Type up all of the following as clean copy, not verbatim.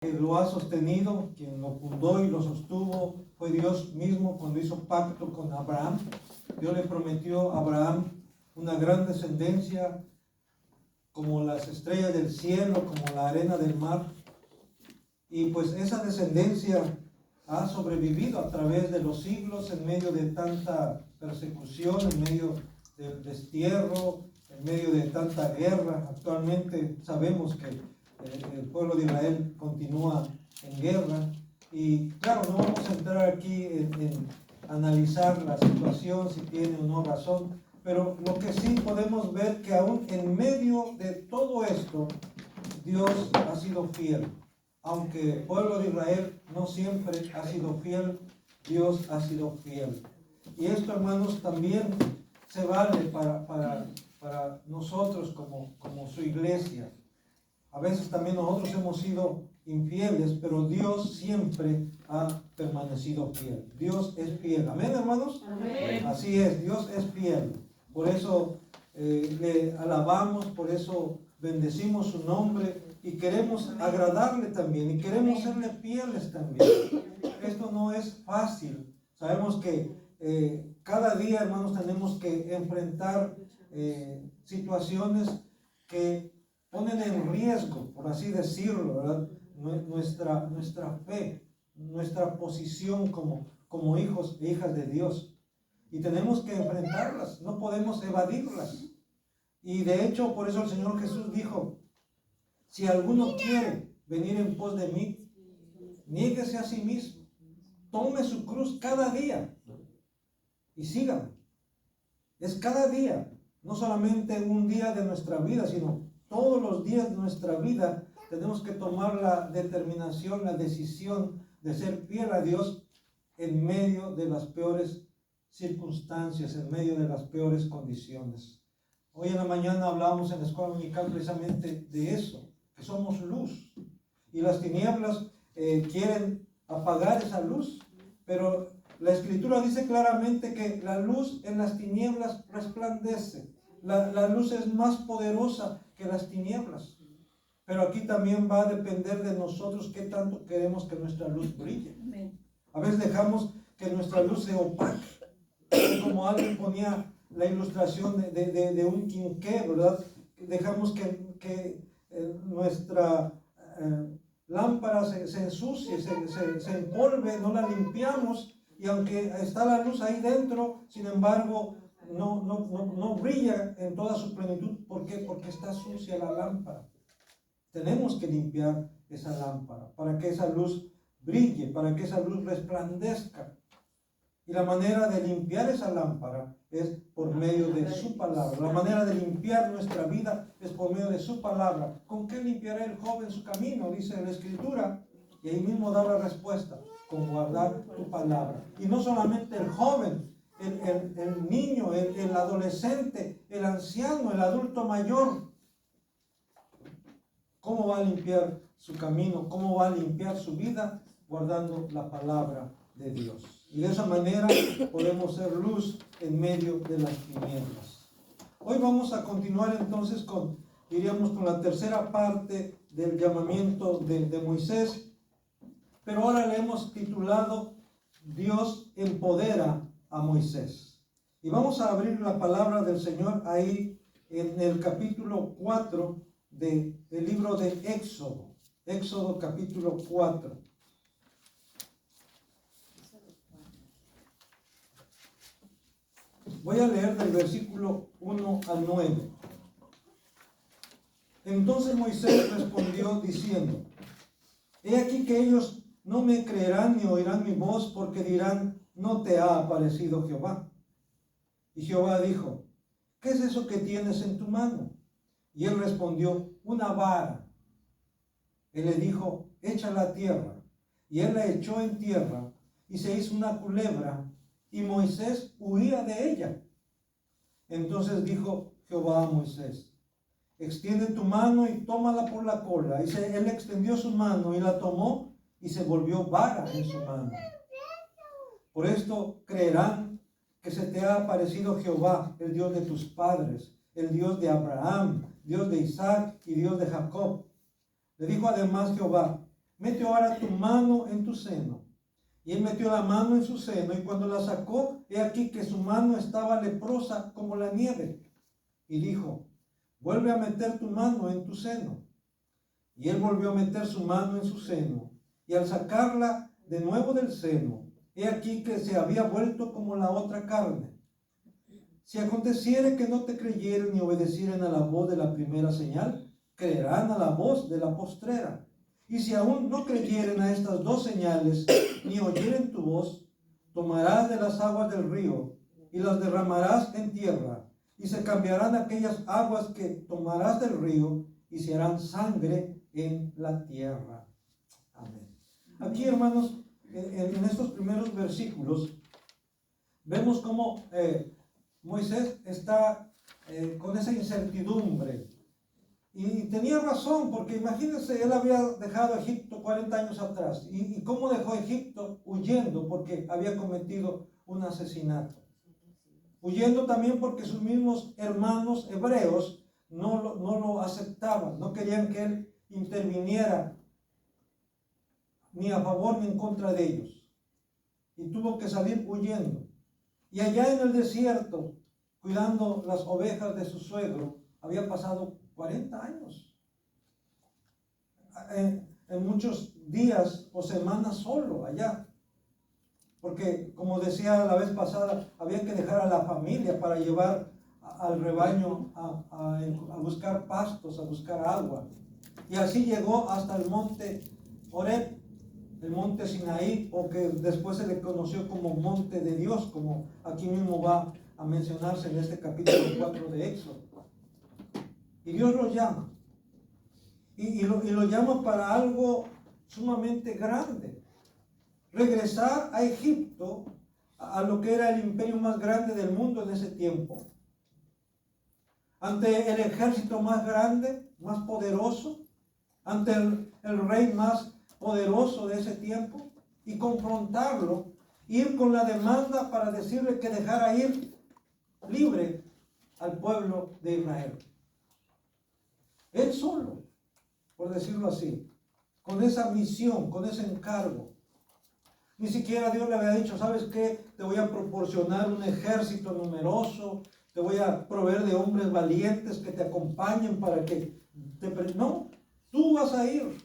que lo ha sostenido, quien lo fundó y lo sostuvo, fue Dios mismo cuando hizo pacto con Abraham. Dios le prometió a Abraham una gran descendencia, como las estrellas del cielo, como la arena del mar. Y pues esa descendencia ha sobrevivido a través de los siglos en medio de tanta persecución, en medio del destierro, en medio de tanta guerra. Actualmente sabemos que el pueblo de Israel continúa en guerra. Y claro, no vamos a entrar aquí en analizar la situación, si tiene o no razón, pero lo que sí podemos ver que aún en medio de todo esto, Dios ha sido fiel. Aunque el pueblo de Israel no siempre ha sido fiel, Dios ha sido fiel. Y esto, hermanos, también se vale para nosotros como su iglesia. A veces también nosotros hemos sido infieles, pero Dios siempre ha permanecido fiel. Dios es fiel. ¿Amén, hermanos? Amén. Así es, Dios es fiel. Por eso le alabamos, por eso bendecimos su nombre y queremos agradarle también y queremos serle fieles también. Esto no es fácil. Sabemos que cada día, hermanos, tenemos que enfrentar situaciones que ponen en riesgo, por así decirlo, ¿verdad? Nuestra fe, nuestra posición como hijos e hijas de Dios. Y tenemos que enfrentarlas, no podemos evadirlas. Y de hecho, por eso el Señor Jesús dijo: si alguno quiere venir en pos de mí, niéguese a sí mismo, tome su cruz cada día y sígame. Es cada día, no solamente un día de nuestra vida, sino todos los días de nuestra vida tenemos que tomar la determinación, la decisión de ser fiel a Dios en medio de las peores circunstancias, en medio de las peores condiciones. Hoy en la mañana hablábamos en la escuela dominical precisamente de eso, que somos luz. Y las tinieblas quieren apagar esa luz, pero la Escritura dice claramente que la luz en las tinieblas resplandece. La luz es más poderosa que las tinieblas. Pero aquí también va a depender de nosotros qué tanto queremos que nuestra luz brille. A veces dejamos que nuestra luz se opaque. Como alguien ponía la ilustración de un quinqué, ¿verdad? Dejamos que nuestra lámpara se ensucie, se empolve, no la limpiamos, y aunque está la luz ahí dentro, sin embargo, no brilla en toda su plenitud. ¿Por qué? Porque está sucia la lámpara. Tenemos que limpiar esa lámpara para que esa luz brille, para que esa luz resplandezca. Y la manera de limpiar esa lámpara es por medio de su palabra. La manera de limpiar nuestra vida es por medio de su palabra. ¿Con qué limpiará el joven su camino? Dice la Escritura. Y ahí mismo da la respuesta: con guardar tu palabra. Y no solamente el joven, el niño, el adolescente, el anciano, el adulto mayor. ¿Cómo va a limpiar su camino? ¿Cómo va a limpiar su vida? Guardando la palabra de Dios. Y de esa manera podemos ser luz en medio de las tinieblas. Hoy vamos a continuar entonces con la tercera parte del llamamiento de Moisés. Pero ahora le hemos titulado Dios empodera a Moisés. Y vamos a abrir la palabra del Señor ahí en el capítulo 4 del libro de Éxodo. Éxodo capítulo 4. Voy a leer del versículo 1 al 9. Entonces Moisés respondió diciendo: he aquí que ellos no me creerán ni oirán mi voz, porque dirán: no te ha aparecido Jehová. Y Jehová dijo: ¿qué es eso que tienes en tu mano? Y él respondió: una vara. Él le dijo: échala a tierra. Y él la echó en tierra, y se hizo una culebra, y Moisés huía de ella. Entonces dijo Jehová a Moisés: extiende tu mano y tómala por la cola. Y él extendió su mano y la tomó, y se volvió vara en su mano. Por esto creerán que se te ha aparecido Jehová, el Dios de tus padres, el Dios de Abraham, Dios de Isaac y Dios de Jacob. Le dijo además Jehová: mete ahora tu mano en tu seno. Y él metió la mano en su seno, y cuando la sacó, he aquí que su mano estaba leprosa como la nieve. Y dijo, vuelve a meter tu mano en tu seno. Y él volvió a meter su mano en su seno, y al sacarla de nuevo del seno, he aquí que se había vuelto como la otra carne. Si aconteciere que no te creyeren ni obedecieren a la voz de la primera señal, creerán a la voz de la postrera. Y si aún no creyeren a estas dos señales, ni oyeren tu voz, tomarás de las aguas del río, y las derramarás en tierra, y se cambiarán aquellas aguas que tomarás del río, y se harán sangre en la tierra. Amén. Aquí, hermanos, en estos primeros versículos, vemos cómo Moisés está con esa incertidumbre. Y tenía razón, porque imagínense, él había dejado Egipto 40 años atrás. ¿Y cómo dejó Egipto? Huyendo, porque había cometido un asesinato. Huyendo también porque sus mismos hermanos hebreos no lo aceptaban, no querían que él interviniera ni a favor ni en contra de ellos. Y tuvo que salir huyendo. Y allá en el desierto, cuidando las ovejas de su suegro, había pasado 40 años. En muchos días o semanas solo allá. Porque, como decía la vez pasada, había que dejar a la familia para llevar al rebaño a buscar pastos, a buscar agua. Y así llegó hasta el monte Horeb, el monte Sinaí, o que después se le conoció como monte de Dios, como aquí mismo va a mencionarse en este capítulo 4 de Éxodo. Y Dios lo llama. Y lo llama para algo sumamente grande. Regresar a Egipto, a lo que era el imperio más grande del mundo en ese tiempo, ante el ejército más grande, más poderoso, ante el rey más poderoso de ese tiempo, y confrontarlo, ir con la demanda para decirle que dejara ir libre al pueblo de Israel. Él solo, por decirlo así, con esa misión, con ese encargo. Ni siquiera Dios le había dicho, ¿sabes qué? Te voy a proporcionar un ejército numeroso, te voy a proveer de hombres valientes que te acompañen para que te... No, tú vas a ir.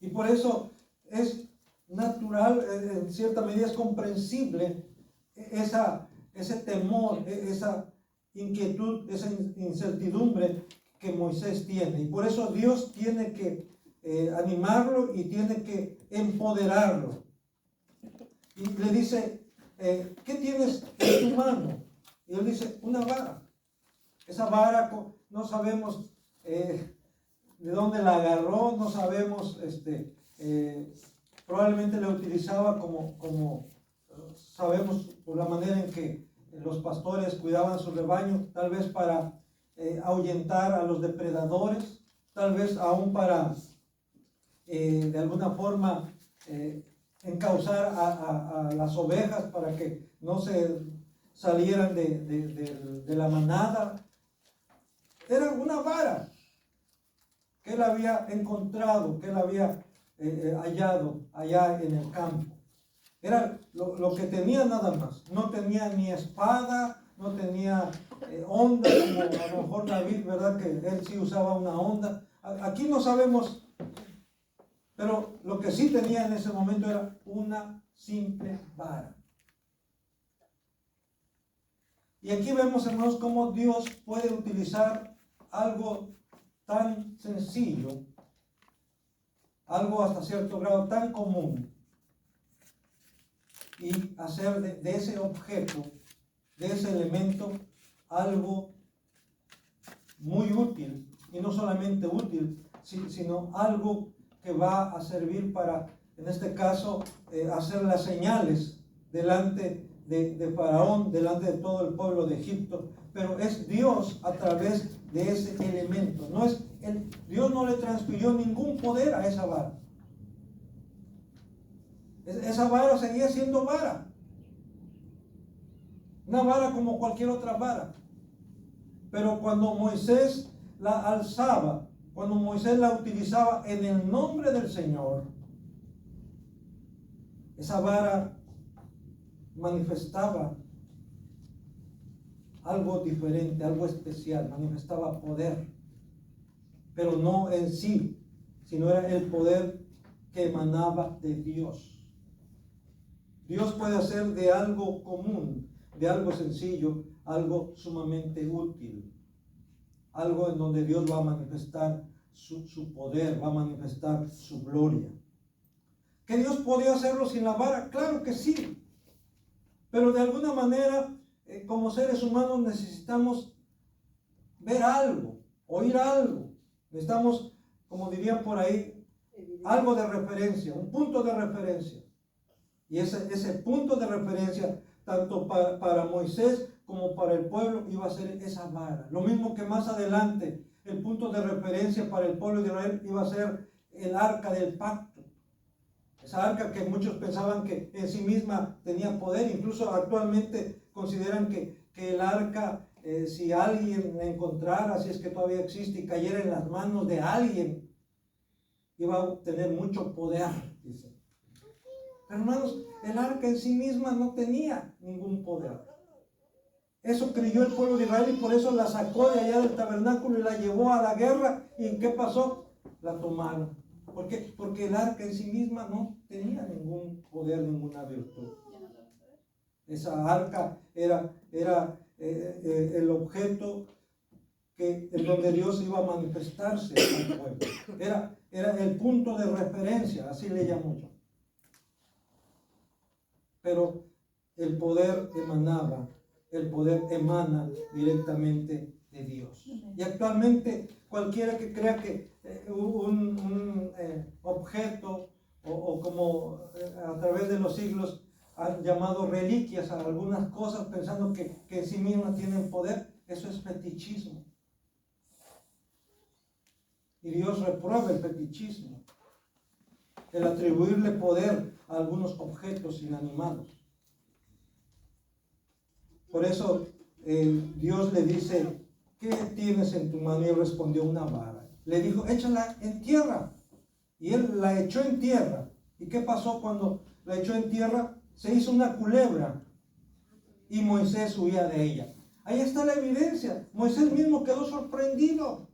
Y por eso es natural, en cierta medida es comprensible ese temor, esa inquietud, esa incertidumbre que Moisés tiene. Y por eso Dios tiene que animarlo y tiene que empoderarlo. Y le dice, ¿qué tienes en tu mano? Y él dice, una vara. Esa vara no sabemos de dónde la agarró, no sabemos, probablemente la utilizaba como sabemos por la manera en que los pastores cuidaban su rebaño, tal vez para ahuyentar a los depredadores, tal vez aún para de alguna forma encauzar a las ovejas para que no se salieran de la manada. Era una vara que él había encontrado, que él había hallado allá en el campo. Era lo que tenía nada más. No tenía ni espada, no tenía honda, como a lo mejor David, ¿verdad? Que él sí usaba una honda. Aquí no sabemos. Pero lo que sí tenía en ese momento era una simple vara. Y aquí vemos, hermanos, cómo Dios puede utilizar algo tan sencillo, algo hasta cierto grado tan común, y hacer de ese objeto, de ese elemento, algo muy útil. Y no solamente útil, sino algo que va a servir para, en este caso, hacer las señales delante de Faraón, delante de todo el pueblo de Egipto. Pero es Dios a través de ese elemento. Dios no le transfirió ningún poder a esa vara. Esa vara seguía siendo vara. Una vara como cualquier otra vara. Pero cuando Moisés la alzaba cuando Moisés la utilizaba en el nombre del Señor, esa vara manifestaba algo diferente, algo especial, manifestaba poder, pero no en sí, sino era el poder que emanaba de Dios. Dios puede hacer de algo común, de algo sencillo, algo sumamente útil, algo en donde Dios va a manifestar su poder, va a manifestar su gloria. ¿Que Dios podía hacerlo sin la vara? Claro que sí, pero de alguna manera, como seres humanos necesitamos ver algo, oír algo, necesitamos, como dirían por ahí, algo de referencia, un punto de referencia. Y ese punto de referencia, tanto para Moisés como para el pueblo, iba a ser esa vara. Lo mismo que más adelante, el punto de referencia para el pueblo de Israel iba a ser el arca del pacto. Esa arca que muchos pensaban que en sí misma tenía poder, incluso actualmente consideran que el arca, si alguien la encontrara, si es que todavía existe, y cayera en las manos de alguien, iba a obtener mucho poder, dice. Pero hermanos, el arca en sí misma no tenía ningún poder. Eso creyó el pueblo de Israel y por eso la sacó de allá del tabernáculo y la llevó a la guerra. ¿Y qué pasó? La tomaron. ¿Por qué? Porque el arca en sí misma no tenía ningún poder, ninguna virtud. Esa arca era el objeto en donde Dios iba a manifestarse al pueblo. Era el punto de referencia, así le llamo yo. Pero el poder emana directamente de Dios. Y actualmente cualquiera que crea que un objeto o como a través de los siglos han llamado reliquias a algunas cosas pensando que en sí mismas tienen poder, eso es fetichismo. Y Dios reprueba el fetichismo, el atribuirle poder a algunos objetos inanimados. Por eso Dios le dice, ¿qué tienes en tu mano? Y él respondió, una vara. Le dijo, échala en tierra. Y él la echó en tierra. ¿Y qué pasó cuando la echó en tierra? Se hizo una culebra y Moisés huía de ella. Ahí está la evidencia. Moisés mismo quedó sorprendido.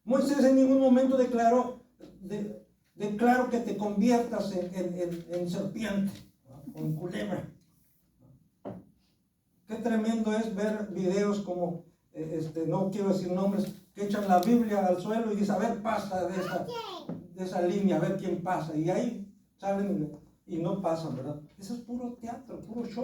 Moisés en ningún momento declaró que te conviertas en serpiente o en culebra. Qué tremendo es ver videos como, no quiero decir nombres, que echan la Biblia al suelo y dicen, a ver, pasa de esa línea, a ver quién pasa. Y ahí salen y no pasan, ¿verdad? Eso es puro teatro, puro show.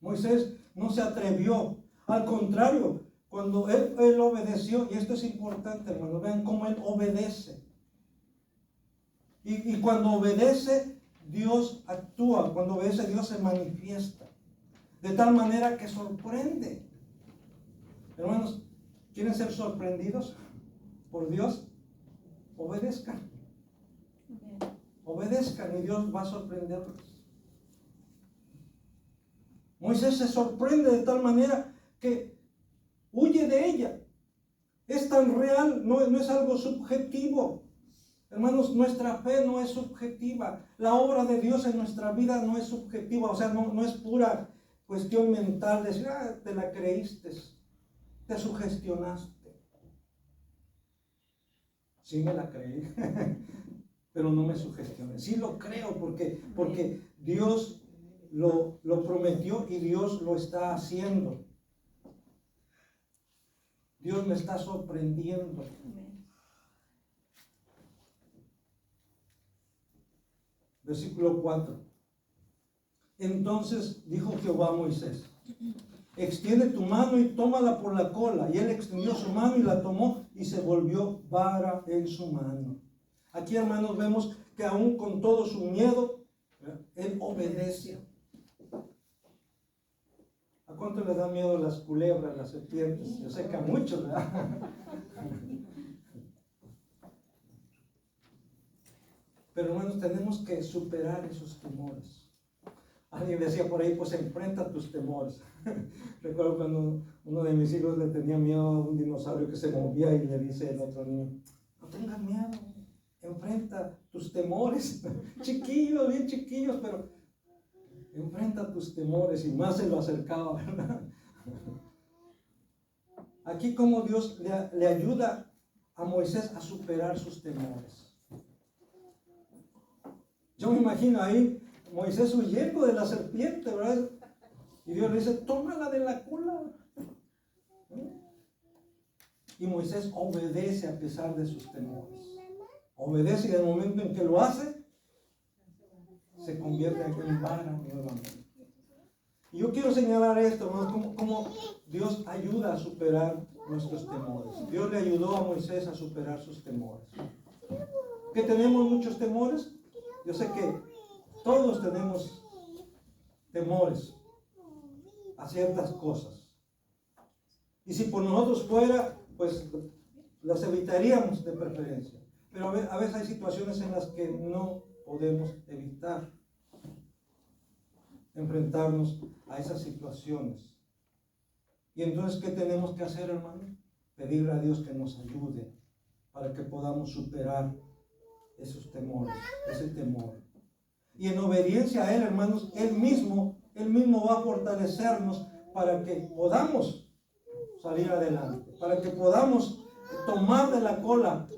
Moisés no se atrevió. Al contrario, cuando él obedeció, y esto es importante, hermano, vean cómo él obedece. Y cuando obedece, Dios actúa. Cuando obedece, Dios se manifiesta. De tal manera que sorprende. Hermanos, ¿quieren ser sorprendidos por Dios? Obedezcan. Obedezcan y Dios va a sorprenderlos. Moisés se sorprende de tal manera que huye de ella. Es tan real, no es algo subjetivo. Hermanos, nuestra fe no es subjetiva. La obra de Dios en nuestra vida no es subjetiva. O sea, no es pura cuestión mental. Decir, te la creíste, te sugestionaste. Sí me la creí, pero no me sugestioné. Sí lo creo porque Dios lo prometió y Dios lo está haciendo. Dios me está sorprendiendo. Versículo 4. Entonces dijo Jehová a Moisés, extiende tu mano y tómala por la cola. Y él extendió su mano y la tomó y se volvió vara en su mano. Aquí, hermanos, vemos que aún con todo su miedo, él obedece. ¿A cuánto les da miedo las culebras, las serpientes? Yo sé que a muchos, ¿verdad? Pero hermanos, tenemos que superar esos temores. alguien decía por ahí, pues enfrenta tus temores. Recuerdo cuando uno de mis hijos le tenía miedo a un dinosaurio que se movía y le dice el otro niño, no tengas miedo, enfrenta tus temores. Chiquillos, bien chiquillos, pero enfrenta tus temores, y más se lo acercaba, ¿verdad? Aquí como Dios le ayuda a Moisés a superar sus temores. Yo me imagino ahí Moisés huyendo de la serpiente, ¿verdad? Y Dios le dice, tómala de la cola. Y Moisés obedece a pesar de sus temores. Obedece, y en el momento en que lo hace, se convierte en vara nuevamente. Y yo quiero señalar esto, ¿no? Como Dios ayuda a superar nuestros temores. Dios le ayudó a Moisés a superar sus temores. ¿Que tenemos muchos temores? Yo sé que todos tenemos temores a ciertas cosas. Y si por nosotros fuera, pues las evitaríamos de preferencia. Pero a veces hay situaciones en las que no podemos evitar enfrentarnos a esas situaciones. Y entonces, ¿qué tenemos que hacer, hermano? Pedirle a Dios que nos ayude para que podamos superar esos temores, ese temor. Y en obediencia a Él, hermanos, Él mismo va a fortalecernos para que podamos salir adelante, para que podamos tomar de la cola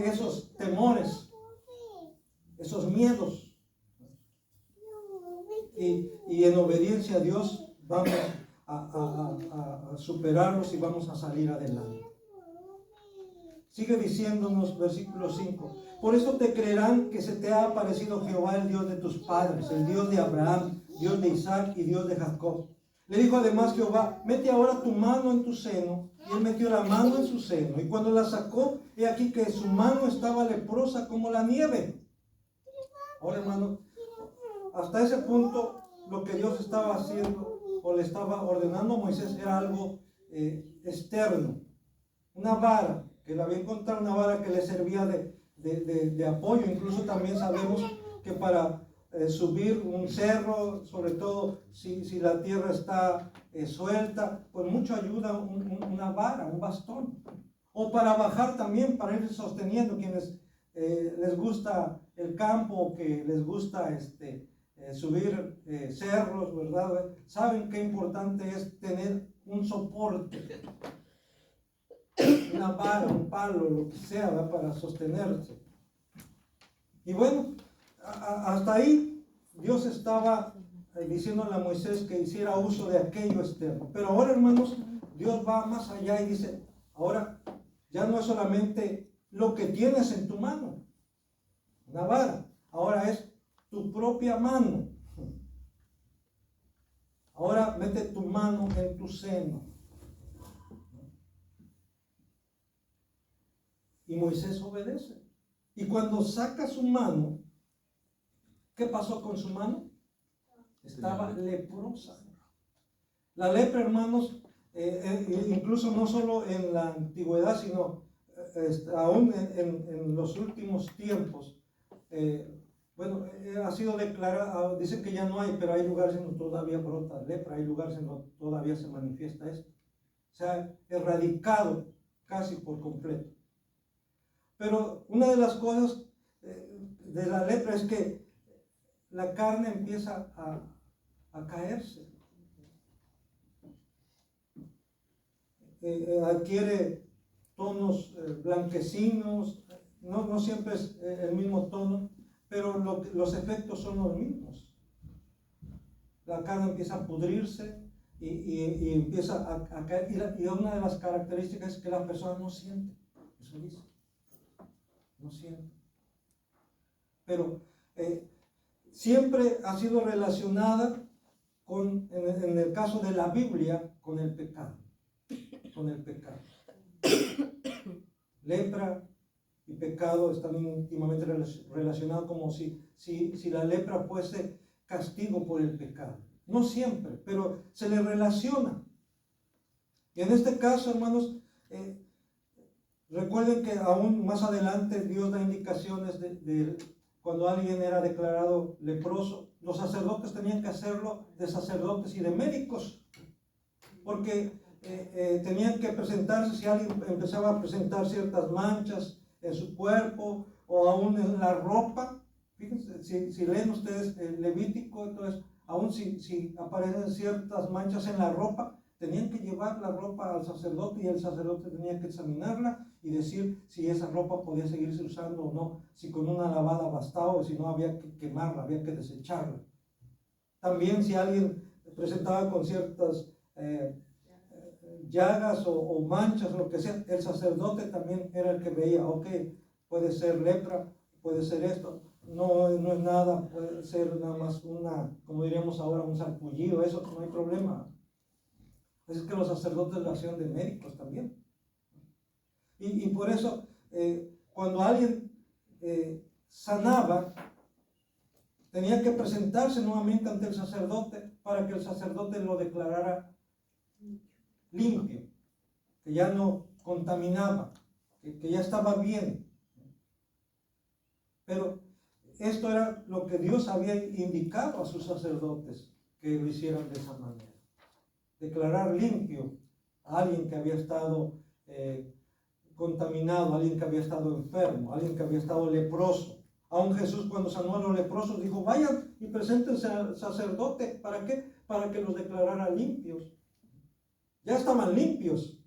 esos temores, esos miedos. Y en obediencia a Dios vamos a superarlos y vamos a salir adelante. Sigue diciéndonos versículo 5. Por eso te creerán que se te ha aparecido Jehová, el Dios de tus padres, el Dios de Abraham, Dios de Isaac y Dios de Jacob. Le dijo además Jehová, mete ahora tu mano en tu seno. Y él metió la mano en su seno. Y cuando la sacó, he aquí que su mano estaba leprosa como la nieve. Ahora, hermano, hasta ese punto, lo que Dios estaba haciendo o le estaba ordenando a Moisés era algo externo. Una vara, que le había encontrado, una vara que le servía de apoyo. Incluso también sabemos que para subir un cerro, sobre todo si la tierra está suelta, pues mucho ayuda una vara, un bastón. O para bajar también, para ir sosteniendo, quienes les gusta el campo, o que les gusta subir cerros, ¿verdad? Saben qué importante es tener un soporte, una vara, un palo, lo que sea, ¿verdad? Para sostenerse. Y bueno, hasta ahí Dios estaba diciéndole a Moisés que hiciera uso de aquello externo. Pero ahora, hermanos, Dios va más allá y dice, ahora ya no es solamente lo que tienes en tu mano, una vara, ahora es tu propia mano. Ahora mete tu mano en tu seno. Y Moisés obedece. Y cuando saca su mano, ¿qué pasó con su mano? Estaba leprosa. La lepra, hermanos, incluso no solo en la antigüedad, sino aún en los últimos tiempos, ha sido declarado, dicen que ya no hay, pero hay lugares en donde todavía brota lepra, hay lugares en donde todavía se manifiesta esto. Se ha erradicado casi por completo. Pero una de las cosas de la lepra es que la carne empieza a caerse. Adquiere tonos blanquecinos, no siempre es el mismo tono, pero los efectos son los mismos. La carne empieza a pudrirse y empieza a caer. Y una de las características es que la persona no siente. Eso dice. No siente. Pero siempre ha sido relacionada en el caso de la Biblia, con el pecado. Con el pecado. Lepra y pecado están íntimamente relacionados, como si la lepra fuese castigo por el pecado. No siempre, pero se le relaciona. Y en este caso, hermanos, recuerden que aún más adelante Dios da indicaciones de cuando alguien era declarado leproso, los sacerdotes tenían que hacerlo de sacerdotes y de médicos, porque tenían que presentarse, si alguien empezaba a presentar ciertas manchas en su cuerpo o aún en la ropa. Fíjense, si leen ustedes el Levítico, entonces, aún si aparecen ciertas manchas en la ropa, tenían que llevar la ropa al sacerdote y el sacerdote tenía que examinarla y decir si esa ropa podía seguirse usando o no, si con una lavada bastaba o si no había que quemarla, había que desecharla. También si alguien presentaba con ciertas llagas o manchas o lo que sea, el sacerdote también era el que veía, ok, puede ser lepra, puede ser esto, no es nada, puede ser nada más como diríamos ahora, un sarpullido, eso no hay problema. Es que los sacerdotes lo hacían de médicos también. Y por eso, cuando alguien sanaba, tenía que presentarse nuevamente ante el sacerdote para que el sacerdote lo declarara limpio, que ya no contaminaba, que ya estaba bien. Pero esto era lo que Dios había indicado a sus sacerdotes, que lo hicieran de esa manera. Declarar limpio a alguien que había estado contaminado, a alguien que había estado enfermo, a alguien que había estado leproso. Aún Jesús, cuando sanó a los leprosos, dijo, vayan y preséntense al sacerdote. ¿Para qué? Para que los declarara limpios. Ya estaban limpios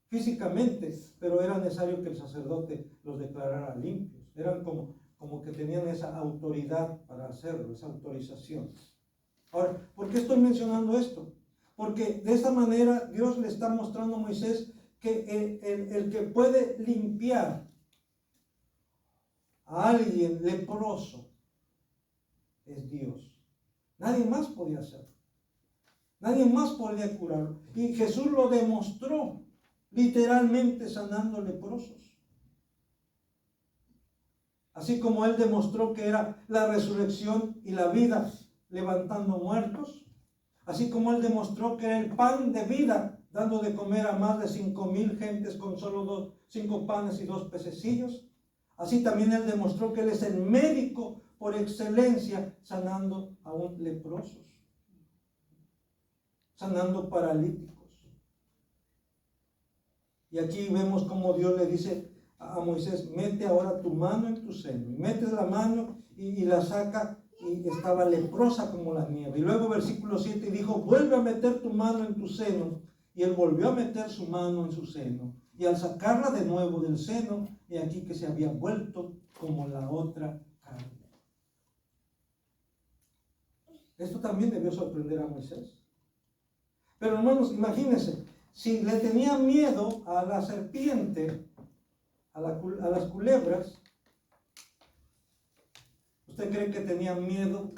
físicamente, pero era necesario que el sacerdote los declarara limpios. Eran como que tenían esa autoridad para hacerlo, esa autorización. Ahora, ¿por qué estoy mencionando esto? Porque de esta manera Dios le está mostrando a Moisés que el que puede limpiar a alguien leproso es Dios. Nadie más podía hacerlo. Nadie más podía curarlo. Y Jesús lo demostró, literalmente sanando leprosos. Así como Él demostró que era la resurrección y la vida levantando muertos. Así como Él demostró que era el pan de vida, dando de comer a más de 5,000 gentes con solo 5 panes y 2 pececillos. Así también Él demostró que Él es el médico por excelencia, sanando aún leprosos, sanando paralíticos. Y aquí vemos cómo Dios le dice a Moisés, mete ahora tu mano en tu seno. Y metes la mano y la saca, y estaba leprosa como la nieve. Y luego versículo 7 dijo, vuelve a meter tu mano en tu seno. Y él volvió a meter su mano en su seno. Y al sacarla de nuevo del seno, he aquí que se había vuelto como la otra carne. Esto también debió sorprender a Moisés. Pero hermanos, imagínense, si le tenía miedo a la serpiente, a las culebras, ¿usted cree que tenía miedo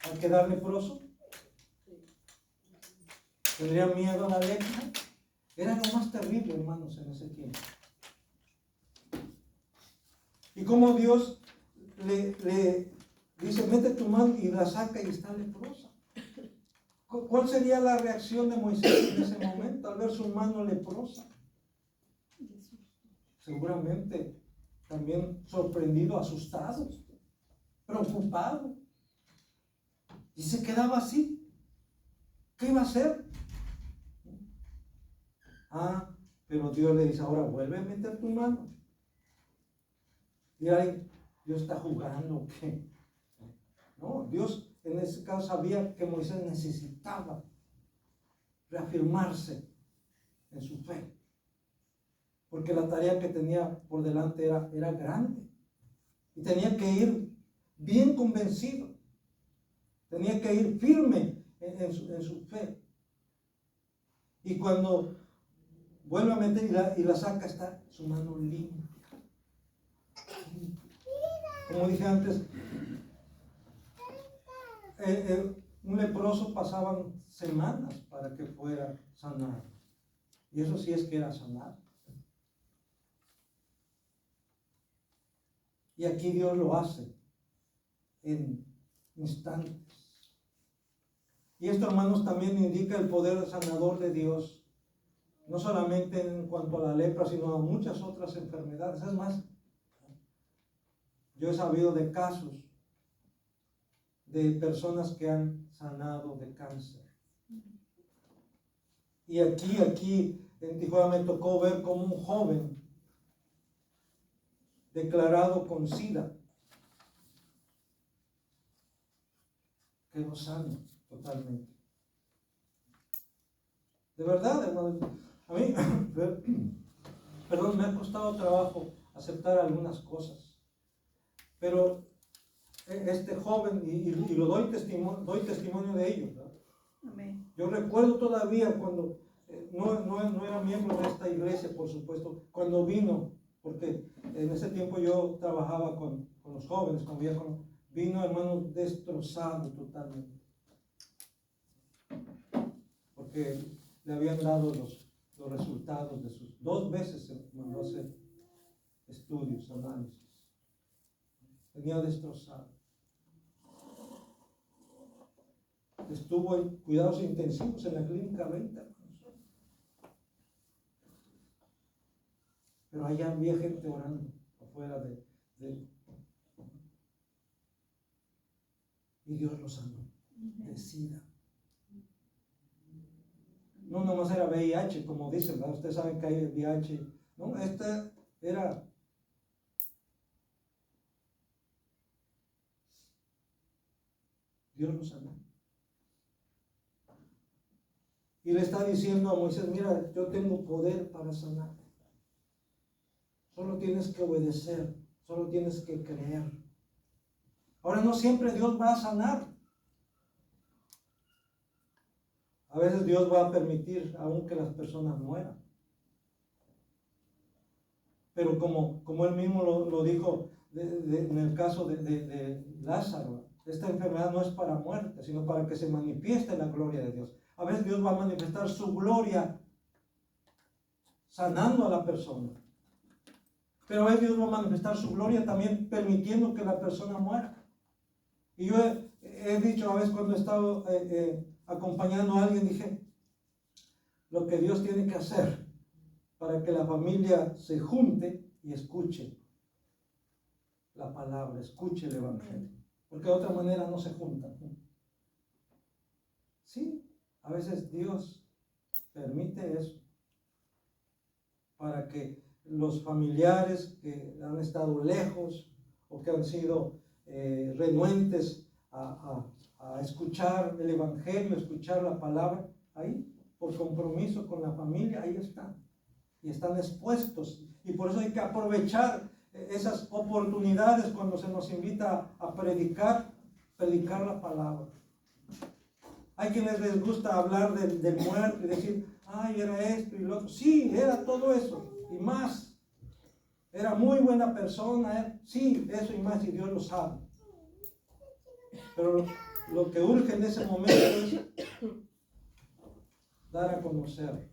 a quedar leproso? ¿Tendría miedo a la lepra? Era lo más terrible, hermanos, en ese tiempo. Y como Dios le dice, mete tu mano y la saca y está leprosa. ¿Cuál sería la reacción de Moisés en ese momento al ver su mano leprosa? Seguramente también sorprendido, asustado, preocupado. Y se quedaba así. ¿Qué iba a hacer? Pero Dios le dice, ahora vuelve a meter tu mano. Y ahí, Dios está jugando, ¿qué? No, Dios en ese caso sabía que Moisés necesitaba reafirmarse en su fe. Porque la tarea que tenía por delante era grande. Y tenía que ir bien convencido. Tenía que ir firme en su fe. Y cuando vuelve a meter y la saca, está su mano limpia. Como dije antes, un leproso pasaban semanas para que fuera sanado. Y eso sí es que era sanar. Y aquí Dios lo hace en instantes. Y esto, hermanos, también indica el poder sanador de Dios, no solamente en cuanto a la lepra, sino a muchas otras enfermedades. Es más, yo he sabido de casos de personas que han sanado de cáncer. Y aquí en Tijuana me tocó ver como un joven declarado con SIDA quedó sano totalmente. De verdad, hermano, a mí, perdón, me ha costado trabajo aceptar algunas cosas, pero este joven, y lo doy testimonio de ello, ¿verdad? Amén. Yo recuerdo todavía cuando no era miembro de esta iglesia, por supuesto, cuando vino, porque en ese tiempo yo trabajaba con los jóvenes, vino, hermano, destrozado totalmente, porque le habían dado los resultados de sus 2 veces se mandó a hacer estudios, análisis. Venía destrozado. Estuvo en cuidados intensivos en la clínica 20. Pero allá había gente orando afuera de él. Y Dios lo sanó de SIDA. No nomás era VIH, como dicen, ¿verdad? Ustedes saben que hay VIH. No, esta era Dios lo sanó. Y le está diciendo a Moisés, mira, yo tengo poder para sanar. Solo tienes que obedecer, solo tienes que creer. Ahora, no siempre Dios va a sanar. A veces Dios va a permitir aún que las personas mueran. Pero como Él mismo lo dijo en el caso de Lázaro, esta enfermedad no es para muerte, sino para que se manifieste la gloria de Dios. A veces Dios va a manifestar su gloria sanando a la persona. Pero a veces Dios va a manifestar su gloria también permitiendo que la persona muera. Y yo he dicho a veces cuando he estado acompañando a alguien, dije, lo que Dios tiene que hacer para que la familia se junte y escuche la palabra, escuche el evangelio. Porque de otra manera no se juntan. Sí, a veces Dios permite eso para que los familiares que han estado lejos o que han sido renuentes a escuchar el evangelio, escuchar la palabra, ahí, por compromiso con la familia, ahí están. Y están expuestos. Y por eso hay que aprovechar esas oportunidades cuando se nos invita a predicar la palabra. Hay quienes les gusta hablar del muerto y decir, ay, era esto y lo otro. Sí, era todo eso y más. Era muy buena persona, sí, eso y más, y Dios lo sabe. Pero lo que urge en ese momento es dar a conocer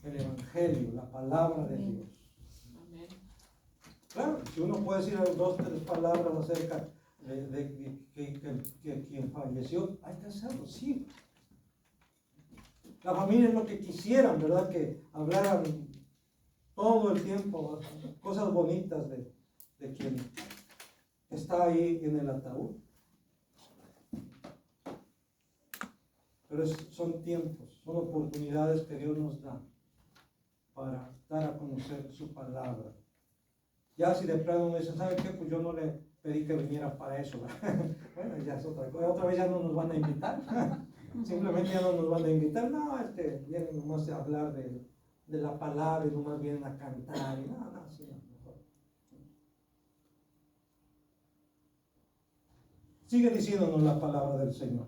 el evangelio, la palabra de Dios. Claro, si uno puede decir 2 o 3 palabras acerca de que quien falleció, hay que hacerlo, sí. La familia es lo que quisieran, ¿verdad? Que hablaran todo el tiempo cosas bonitas de quien está ahí en el ataúd. Pero son tiempos, son oportunidades que Dios nos da para dar a conocer su palabra. Ya si de plano uno dice, ¿sabe qué? Pues yo no le pedí que viniera para eso. Bueno, ya es otra cosa. Otra vez ya no nos van a invitar. Simplemente ya no nos van a invitar. No, vienen nomás a hablar de la palabra y nomás vienen a cantar. Y no, sí, mejor. Sigue diciéndonos la palabra del Señor.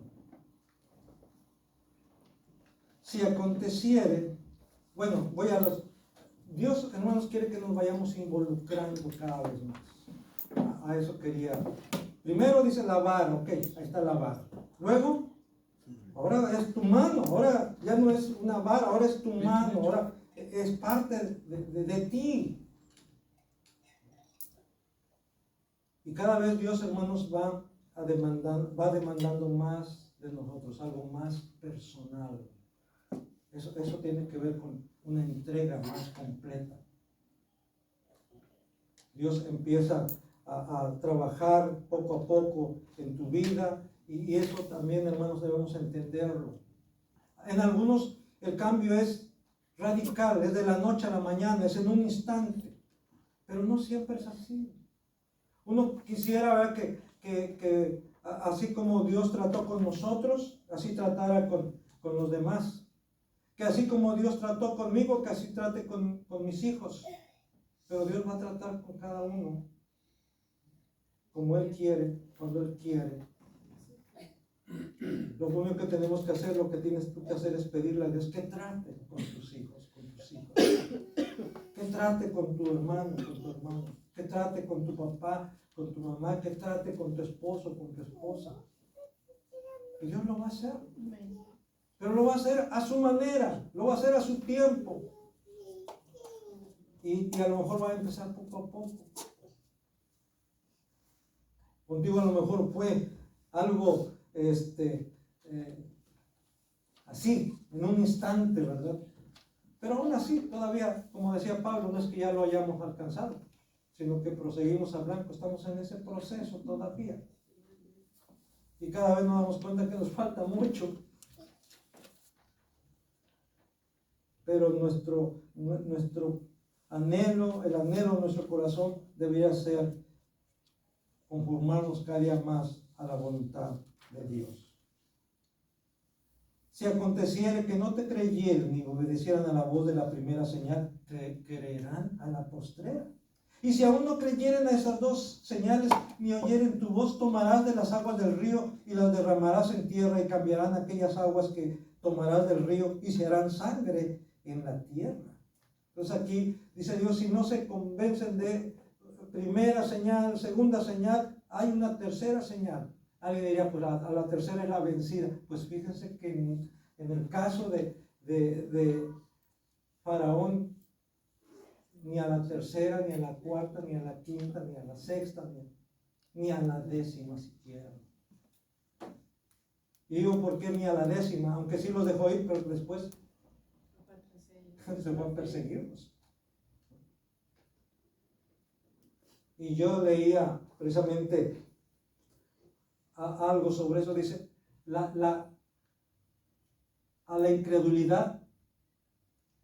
Si aconteciere, bueno, Dios, hermanos, quiere que nos vayamos involucrando cada vez más. A eso quería. Primero dice lavar, ok, ahí está lavar. Luego, ahora es tu mano, ahora ya no es una vara, ahora es tu mano, ahora es parte de ti. Y cada vez Dios, hermanos, va demandando más de nosotros, algo más personal. Eso tiene que ver con una entrega más completa. Dios empieza a trabajar poco a poco en tu vida, y eso también, hermanos, debemos entenderlo. En algunos el cambio es radical, es de la noche a la mañana, es en un instante, pero no siempre es así. Uno quisiera ver que así como Dios trató con nosotros, así tratara con los demás. Que así como Dios trató conmigo, que así trate con mis hijos. Pero Dios va a tratar con cada uno como Él quiere, cuando Él quiere. Lo único que tenemos que hacer, lo que tienes tú que hacer es pedirle a Dios que trate con tus hijos, que trate con tu hermano, que trate con tu papá, con tu mamá, que trate con tu esposo, con tu esposa. Y Dios lo va a hacer. Pero lo va a hacer a su manera, lo va a hacer a su tiempo. Y a lo mejor va a empezar poco a poco. Contigo a lo mejor fue algo así, en un instante, ¿verdad? Pero aún así, todavía, como decía Pablo, no es que ya lo hayamos alcanzado, sino que proseguimos a blanco, estamos en ese proceso todavía. Y cada vez nos damos cuenta que nos falta mucho. Pero nuestro anhelo, el anhelo de nuestro corazón debería ser conformarnos cada día más a la voluntad de Dios. Si aconteciere que no te creyeren ni obedecieran a la voz de la primera señal, creerán a la postrera. Y si aún no creyeren a esas dos señales, ni oyeren tu voz, tomarás de las aguas del río y las derramarás en tierra, y cambiarán aquellas aguas que tomarás del río y se harán sangre en la tierra. Entonces aquí dice Dios, si no se convencen de primera señal, segunda señal, hay una tercera señal. Alguien diría, pues a la tercera es la vencida. Pues fíjense que en el caso de Faraón, ni a la tercera, ni a la cuarta, ni a la quinta, ni a la sexta, ni a la décima siquiera. Y digo, ¿por qué ni a la décima? Aunque sí los dejó ir, pero después se van a perseguirlos. Y yo leía precisamente algo sobre eso. Dice, a la incredulidad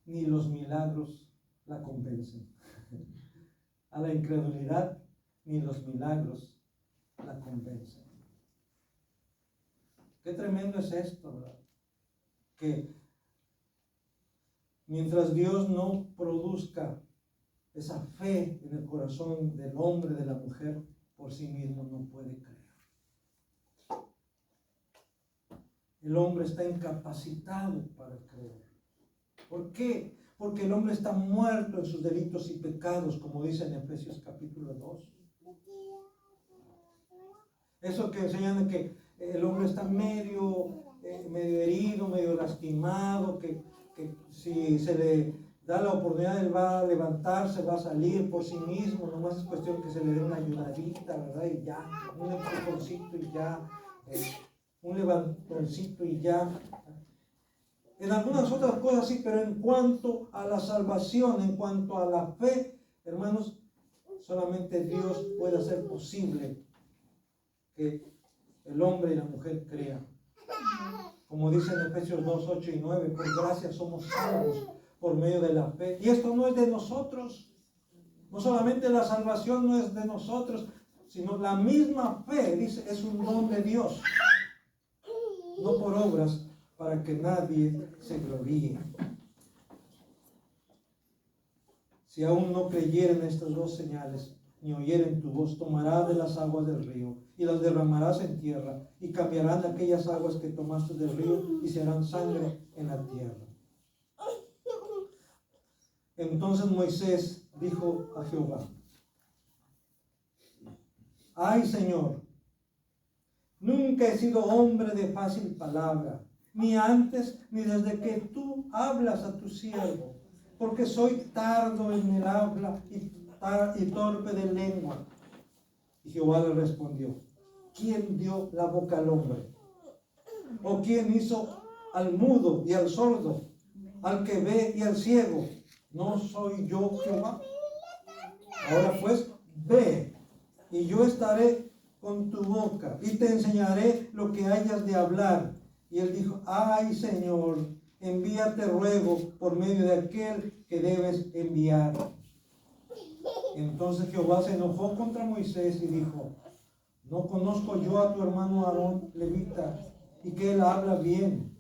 ni los milagros la convencen. A la incredulidad ni los milagros la convencen. Qué tremendo es esto, ¿verdad? Que mientras Dios no produzca esa fe en el corazón del hombre, de la mujer, por sí mismo no puede creer. El hombre está incapacitado para creer. ¿Por qué? Porque el hombre está muerto en sus delitos y pecados, como dice en Efesios capítulo 2. Eso que enseñan que el hombre está medio herido, medio lastimado, que si se le da la oportunidad, él va a levantarse, va a salir por sí mismo, nomás es cuestión que se le dé una ayudadita, ¿verdad? Y ya, un empujoncito y ya, un levantoncito y ya. En algunas otras cosas sí, pero en cuanto a la salvación, en cuanto a la fe, hermanos, solamente Dios puede hacer posible que el hombre y la mujer crean. Como dice en Efesios 2, 8 y 9, por gracia somos salvos por medio de la fe. Y esto no es de nosotros. No solamente la salvación no es de nosotros, sino la misma fe, dice, es un don de Dios. No por obras, para que nadie se gloríe. Si aún no creyeren estas dos señales, ni oyeren tu voz, tomarás de las aguas del río y las derramarás en tierra, y cambiarán aquellas aguas que tomaste del río y se harán sangre en la tierra. Entonces Moisés dijo a Jehová: ay, Señor, nunca he sido hombre de fácil palabra, ni antes ni desde que tú hablas a tu siervo, porque soy tardo en el habla y torpe de lengua. Y Jehová le respondió: ¿quién dio la boca al hombre? ¿O quién hizo al mudo y al sordo, al que ve y al ciego? ¿No soy yo Jehová? Ahora pues, ve y yo estaré con tu boca y te enseñaré lo que hayas de hablar. Y él dijo, ay Señor, envíate ruego por medio de aquel que debes enviar. Entonces Jehová se enojó contra Moisés y dijo, ¿no conozco yo a tu hermano Aarón, levita, y que él habla bien?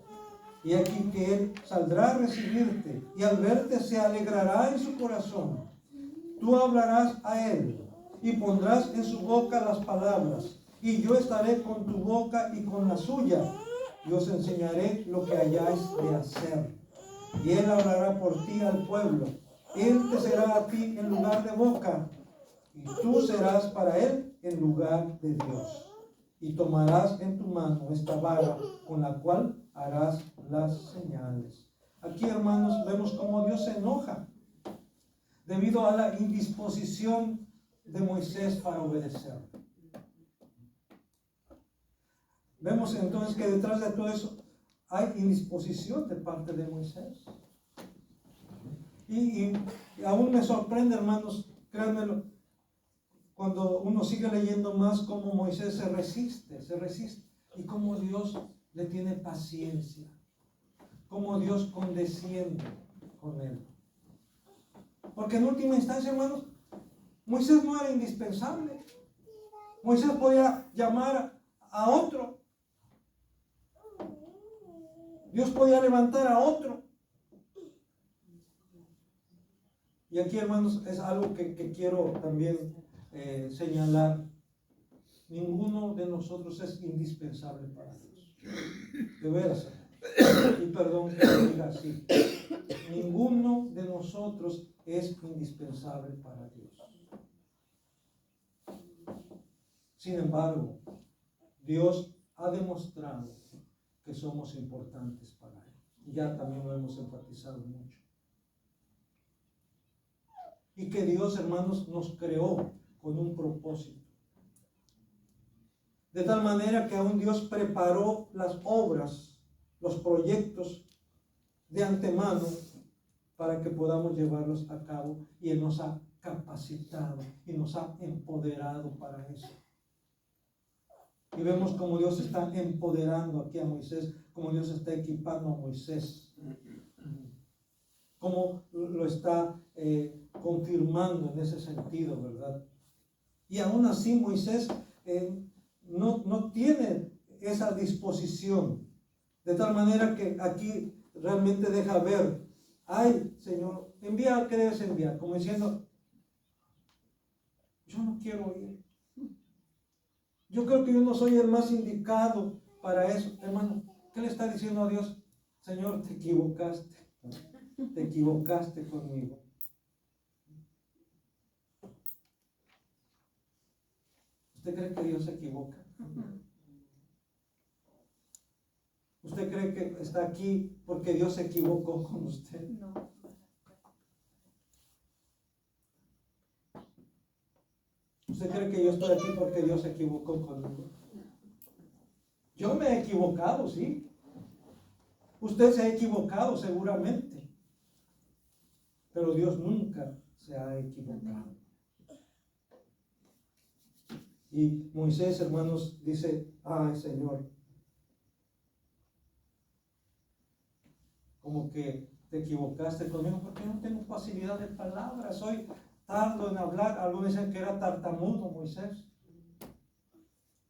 Y aquí que él saldrá a recibirte, y al verte se alegrará en su corazón. Tú hablarás a él, y pondrás en su boca las palabras, y yo estaré con tu boca y con la suya, y os enseñaré lo que hayáis de hacer. Y él hablará por ti al pueblo. Él te será a ti en lugar de boca, y tú serás para él en lugar de Dios. Y tomarás en tu mano esta vara con la cual harás las señales. Aquí, hermanos, vemos cómo Dios se enoja debido a la indisposición de Moisés para obedecer. Vemos entonces que detrás de todo eso hay indisposición de parte de Moisés. Y aún me sorprende, hermanos, créanmelo, cuando uno sigue leyendo más cómo Moisés se resiste, y cómo Dios le tiene paciencia, cómo Dios condesciende con él. Porque en última instancia, hermanos, Moisés no era indispensable. Moisés podía llamar a otro. Dios podía levantar a otro. Y aquí, hermanos, es algo que quiero también señalar. Ninguno de nosotros es indispensable para Dios. De veras. Y perdón que lo diga así. Ninguno de nosotros es indispensable para Dios. Sin embargo, Dios ha demostrado que somos importantes para Él. Y ya también lo hemos enfatizado mucho. Y que Dios, hermanos, nos creó con un propósito. De tal manera que aún Dios preparó las obras, los proyectos de antemano para que podamos llevarlos a cabo, y Él nos ha capacitado y nos ha empoderado para eso. Y vemos cómo Dios está empoderando aquí a Moisés, cómo Dios está equipando a Moisés, cómo lo está confirmando en ese sentido, ¿verdad? Y aún así Moisés no tiene esa disposición, de tal manera que aquí realmente deja ver, ay Señor, envía al que debes enviar, como diciendo, yo no quiero ir. Yo creo que yo no soy el más indicado para eso. Hermano, ¿qué le está diciendo a Dios? Señor, te equivocaste conmigo. ¿Usted cree que Dios se equivoca? ¿Usted cree que está aquí porque Dios se equivocó con usted? No. ¿Usted cree que yo estoy aquí porque Dios se equivocó conmigo? Yo me he equivocado, sí. Usted se ha equivocado seguramente. Pero Dios nunca se ha equivocado. Y Moisés, hermanos, dice, ay Señor, como que te equivocaste conmigo porque no tengo facilidad de palabras, soy tardo en hablar. Algunos dicen que era tartamudo Moisés.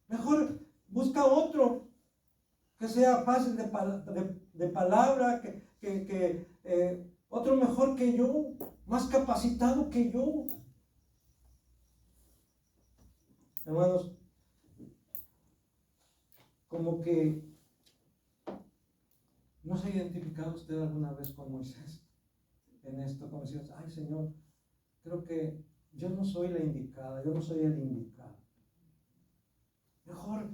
Mejor busca otro que sea fácil de palabra, otro mejor que yo, más capacitado que yo. Hermanos, como que ¿no se ha identificado usted alguna vez con Moisés en esto? Como decías, ay Señor, creo que yo no soy la indicada, yo no soy el indicado. Mejor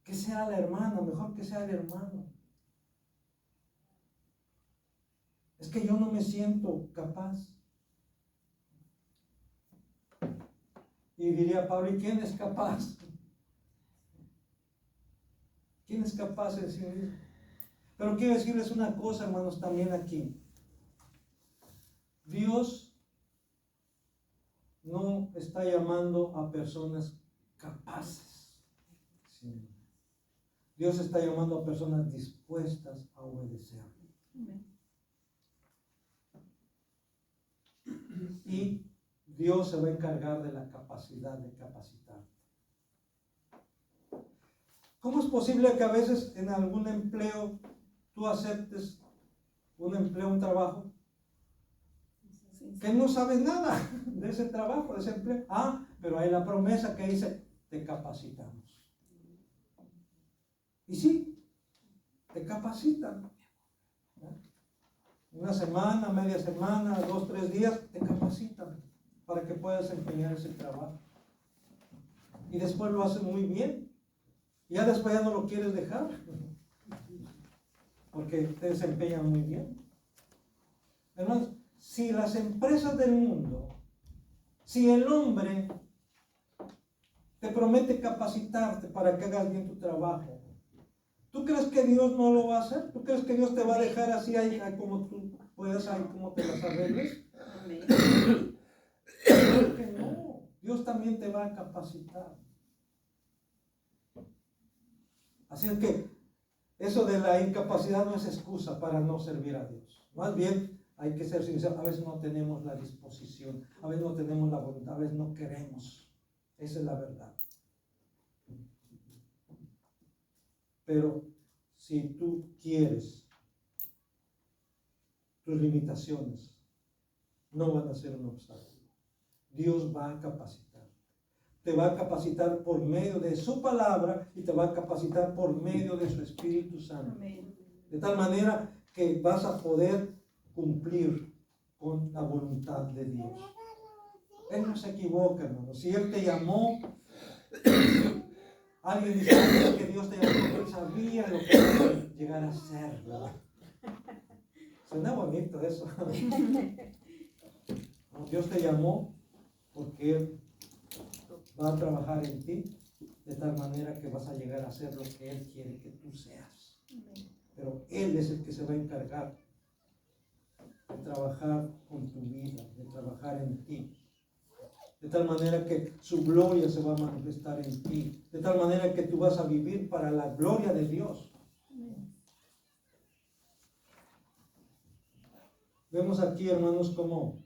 que sea la hermana, mejor que sea el hermano. Es que yo no me siento capaz. Y diría Pablo, ¿y quién es capaz? ¿Quién es capaz de decir eso? Pero quiero decirles una cosa, hermanos, también aquí. Dios no está llamando a personas capaces. Sí. Dios está llamando a personas dispuestas a obedecer. Y Dios se va a encargar de la capacidad de capacitar. ¿Cómo es posible que a veces en algún empleo tú aceptes un empleo, un trabajo, que no sabes nada de ese trabajo, de ese empleo? Ah, pero hay la promesa que dice, te capacitamos. Y sí, te capacitan. Una semana, media semana, 2, 3 días, te capacitan para que puedas desempeñar ese trabajo. Y después lo haces muy bien. Ya después ya no lo quieres dejar, porque te desempeñan muy bien. Hermanos, si las empresas del mundo, si el hombre te promete capacitarte para que hagas bien tu trabajo, ¿tú crees que Dios no lo va a hacer? ¿Tú crees que Dios te va a dejar así ahí como tú puedas, ahí como te las arregles? Creo que no. Dios también te va a capacitar. Así es que eso de la incapacidad no es excusa para no servir a Dios. Más bien, hay que ser sinceros, a veces no tenemos la disposición, a veces no tenemos la voluntad, a veces no queremos. Esa es la verdad. Pero si tú quieres, tus limitaciones no van a ser un obstáculo. Dios va a capacitar. Te va a capacitar por medio de su palabra y te va a capacitar por medio de su Espíritu Santo. Amén. De tal manera que vas a poder cumplir con la voluntad de Dios. Él no se equivoca, hermano. Si Él te llamó, alguien dice que Dios te llamó, Él sabía lo que iba a llegar a ser, ¿verdad? Suena bonito eso. Dios te llamó porque Él va a trabajar en ti de tal manera que vas a llegar a ser lo que Él quiere que tú seas. Pero Él es el que se va a encargar de trabajar con tu vida, de trabajar en ti. De tal manera que su gloria se va a manifestar en ti. De tal manera que tú vas a vivir para la gloria de Dios. Vemos aquí, hermanos, como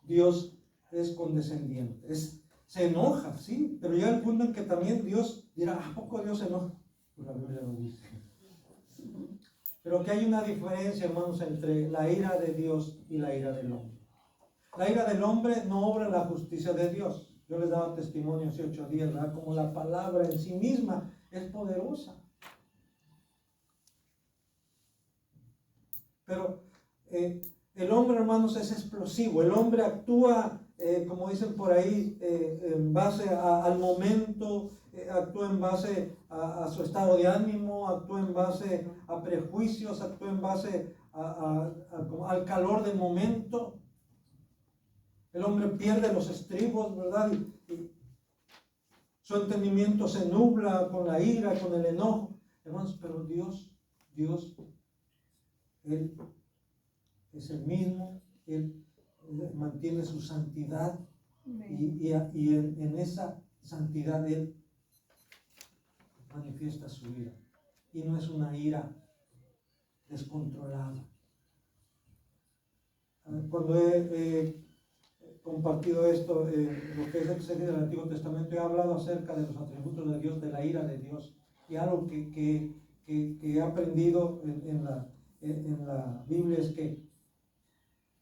Dios es condescendiente, se enoja, sí, pero llega el punto en que también Dios dirá, ¿a poco Dios se enoja? Pues la Biblia lo dice. Pero que hay una diferencia, hermanos, entre la ira de Dios y la ira del hombre. La ira del hombre no obra la justicia de Dios. Yo les daba testimonio hace 8 días, ¿verdad? Como la palabra en sí misma es poderosa. Pero el hombre, hermanos, es explosivo. El hombre actúa, como dicen por ahí, en base al momento, actúa en base a su estado de ánimo, actúa en base a prejuicios, actúa en base al calor del momento. El hombre pierde los estribos, ¿verdad? Y su entendimiento se nubla con la ira, con el enojo. Hermanos, pero Dios, Él es el mismo, Él mantiene su santidad y en esa santidad Él manifiesta su ira. Y no es una ira descontrolada. Cuando he compartido esto, lo que es el serie del Antiguo Testamento, he hablado acerca de los atributos de Dios, de la ira de Dios. Y algo que he aprendido en la Biblia es que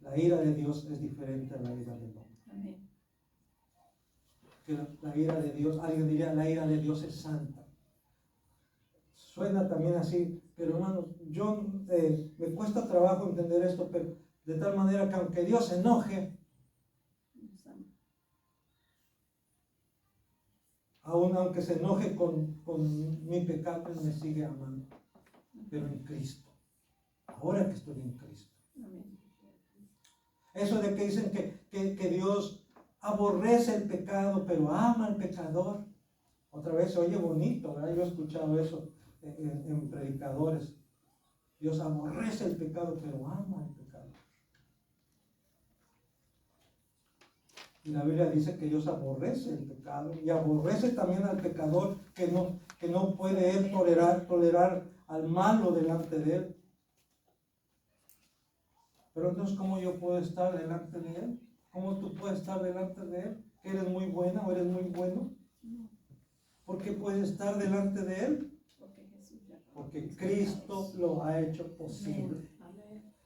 la ira de Dios es diferente a la ira del hombre. Amén. Que la ira de Dios, alguien diría, la ira de Dios es santa. Suena también así, pero hermanos, yo me cuesta trabajo entender esto, pero de tal manera que aunque Dios se enoje, aún aunque se enoje con mi pecado, Él me sigue amando, pero en Cristo. Ahora que estoy en Cristo. Amén. Eso de que dicen que Dios aborrece el pecado, pero ama al pecador. Otra vez se oye bonito, ¿verdad? Yo he escuchado eso en predicadores. Dios aborrece el pecado, pero ama al pecador. Y la Biblia dice que Dios aborrece el pecado y aborrece también al pecador que no puede él tolerar al malo delante de él. Pero entonces, ¿cómo yo puedo estar delante de él? ¿Cómo tú puedes estar delante de él? ¿Que eres muy buena o eres muy bueno? ¿Por qué puedes estar delante de él? Porque Cristo lo ha hecho posible.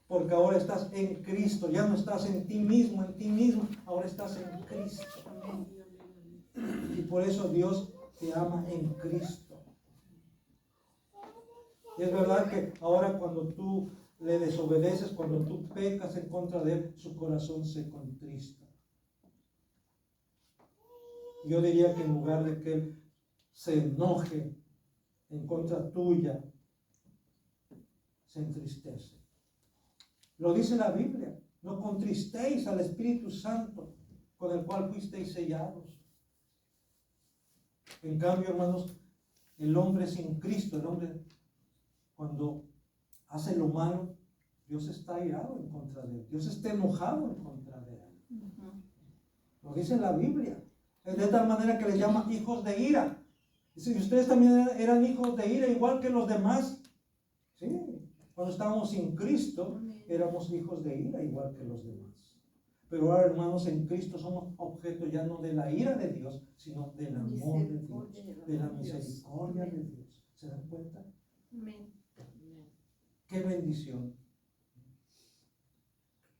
Porque ahora estás en Cristo, ya no estás en ti mismo, ahora estás en Cristo. Y por eso Dios te ama en Cristo. Y es verdad que ahora cuando tú le desobedeces, cuando tú pecas en contra de él, su corazón se contrista. Yo diría que en lugar de que él se enoje en contra tuya, se entristece. Lo dice la Biblia: no contristéis al Espíritu Santo, con el cual fuisteis sellados. En cambio, hermanos, el hombre sin Cristo, el hombre cuando hace lo malo, Dios está airado en contra de él. Dios está enojado en contra de él. Lo dice la Biblia. Es de tal manera que les llama hijos de ira. Dice: y ustedes también eran hijos de ira, igual que los demás. Sí, cuando estábamos sin Cristo, éramos hijos de ira, igual que los demás. Pero ahora, hermanos, en Cristo somos objeto ya no de la ira de Dios, sino del amor de Dios, de la misericordia de Dios. ¿Se dan cuenta? Amén. ¡Qué bendición!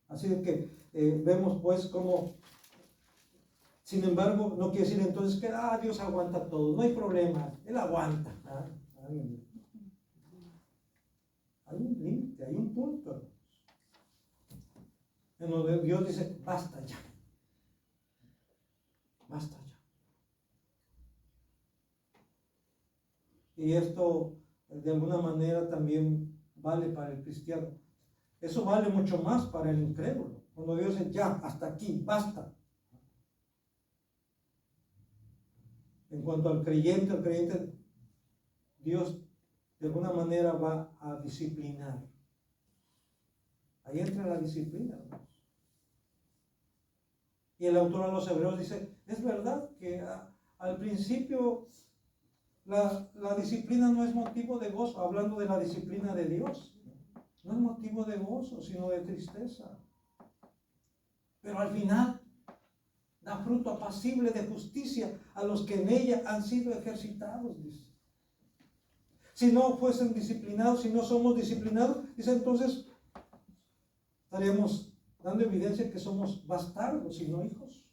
Así de que vemos pues como, sin embargo, no quiere decir entonces que Dios aguanta todo, no hay problema, Él aguanta. Hay un límite, hay un punto, en donde Dios dice: basta ya, basta ya. Y esto de alguna manera también vale para el cristiano. Eso vale mucho más para el incrédulo. Cuando Dios dice: ya, hasta aquí, basta. En cuanto al creyente, Dios de alguna manera va a disciplinar. Ahí entra la disciplina, hermanos. Y el autor a los Hebreos dice: es verdad que al principio la disciplina no es motivo de gozo, hablando de la disciplina de Dios. No es motivo de gozo, sino de tristeza. Pero al final da fruto apacible de justicia a los que en ella han sido ejercitados, dice. Si no fuesen disciplinados, si no somos disciplinados, dice, entonces estaríamos dando evidencia que somos bastardos y no hijos.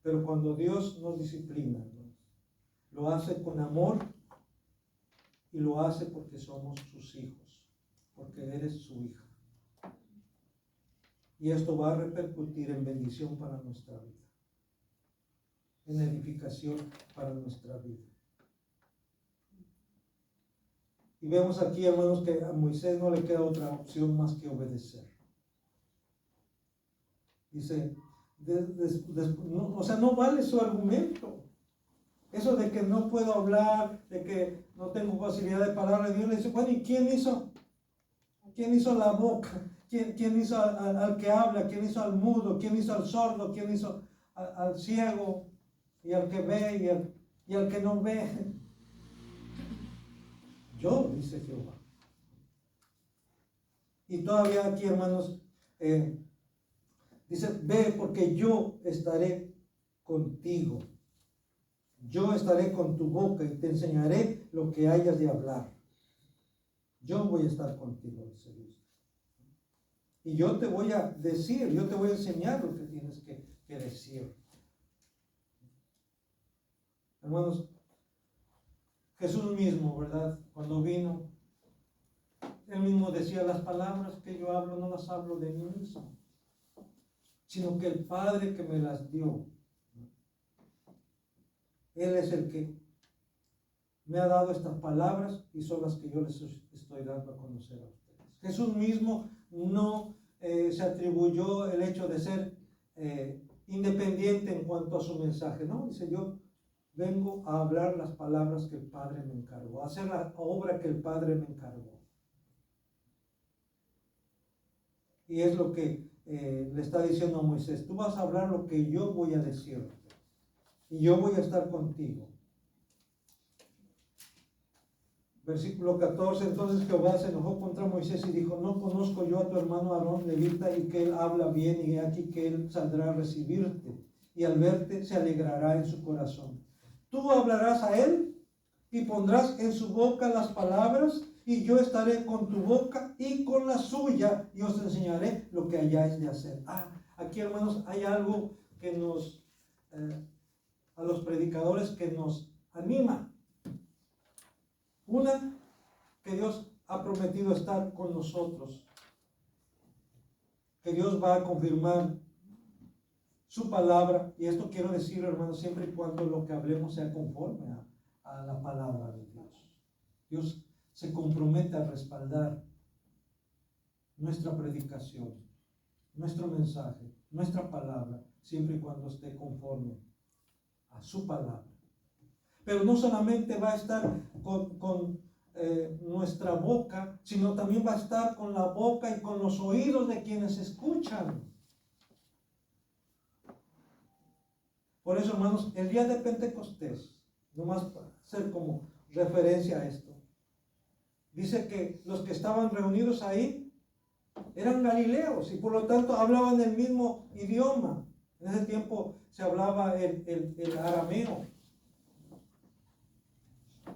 Pero cuando Dios nos disciplina, ¿no?, lo hace con amor y lo hace porque somos sus hijos, porque eres su hija. Y esto va a repercutir en bendición para nuestra vida, en edificación para nuestra vida. Y vemos aquí, hermanos, que a Moisés no le queda otra opción más que obedecer. Dice, no vale su argumento. Eso de que no puedo hablar, de que no tengo facilidad de palabra, Dios le dice: bueno, ¿y quién hizo la boca? ¿Quién hizo al que habla? ¿Quién hizo al mudo? ¿Quién hizo al sordo? ¿Quién hizo al ciego? Y al que ve y al que no ve. Yo, dice Jehová. Y todavía aquí, hermanos, dice: ve, porque yo estaré contigo. Yo estaré con tu boca y te enseñaré lo que hayas de hablar. Yo voy a estar contigo, dice Dios. Y yo te voy a decir, yo te voy a enseñar lo que tienes que decir. Hermanos, Jesús mismo, ¿verdad?, cuando vino, Él mismo decía: las palabras que yo hablo no las hablo de mí mismo, sino que el Padre que me las dio, Él es el que me ha dado estas palabras y son las que yo les estoy dando a conocer a ustedes. Jesús mismo no se atribuyó el hecho de ser independiente en cuanto a su mensaje. No, dice: yo vengo a hablar las palabras que el Padre me encargó, a hacer la obra que el Padre me encargó. Y es lo que le está diciendo a Moisés, tú vas a hablar lo que yo voy a decirte y yo voy a estar contigo. Versículo 14, entonces Jehová se enojó contra Moisés y dijo, no conozco yo a tu hermano Aarón levita y que él habla bien y aquí que él saldrá a recibirte y al verte se alegrará en su corazón. Tú hablarás a él y pondrás en su boca las palabras y yo estaré con tu boca y con la suya y os enseñaré lo que hayáis de hacer. Aquí hermanos hay algo que nos, a los predicadores que nos anima. Una, que Dios ha prometido estar con nosotros, que Dios va a confirmar su palabra, y esto quiero decir, hermanos, siempre y cuando lo que hablemos sea conforme a la palabra de Dios. Dios se compromete a respaldar nuestra predicación, nuestro mensaje, nuestra palabra, siempre y cuando esté conforme a su palabra. Pero no solamente va a estar con nuestra boca, sino también va a estar con la boca y con los oídos de quienes escuchan. Por eso, hermanos, el día de Pentecostés, nomás para hacer como referencia a esto, dice que los que estaban reunidos ahí eran galileos y por lo tanto hablaban el mismo idioma. En ese tiempo se hablaba el arameo.